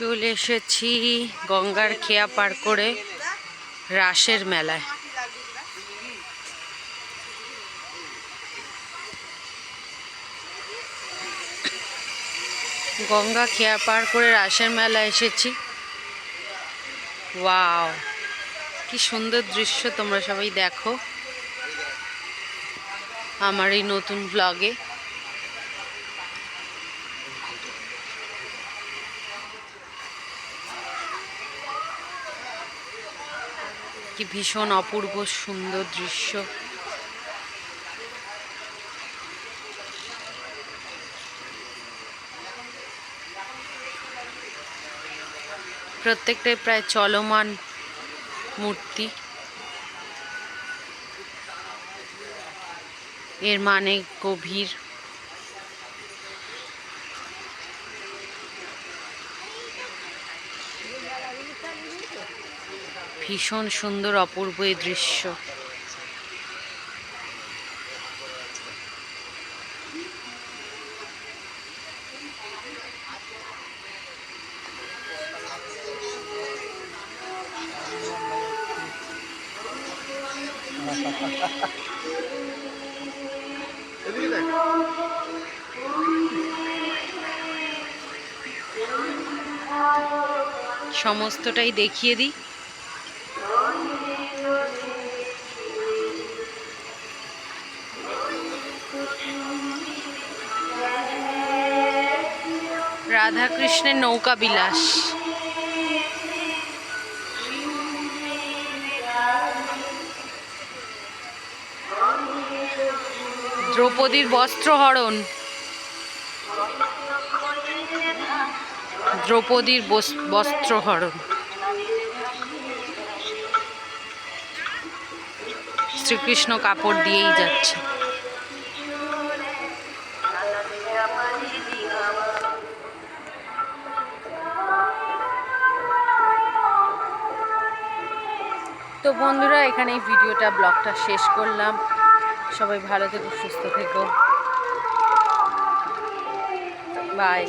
চলে এসেছি গঙ্গার খেয়া পার করে রাসের মেলায়। গঙ্গা খেয়া পার করে রাসের মেলায় এসেছি। ওয়াও, কি সুন্দর দৃশ্য! তোমরা সবাই দেখো আমার এই নতুন ব্লগে। কি ভীষণ অপূর্ব সুন্দর দৃশ্য। প্রত্যেকটাই প্রায় চলমান মূর্তি, এর মানে গভীর। ভীষণ সুন্দর অপূর্ব এই দৃশ্য। সমস্তটাই দেখিয়ে দিই। রাধা কৃষ্ণের নৌকা বিলাস, দ্রৌপদীর বস্ত্রহরণ, দ্রৌপদীর বস্ত্রহরণ, শ্রীকৃষ্ণ কাপড় দিয়েই যাচ্ছে। তো বন্ধুরা, এখানে এই ভিডিওটা ব্লগটা শেষ করলাম। সবাই ভালো থেকো, সুস্থ থেকো, বাই।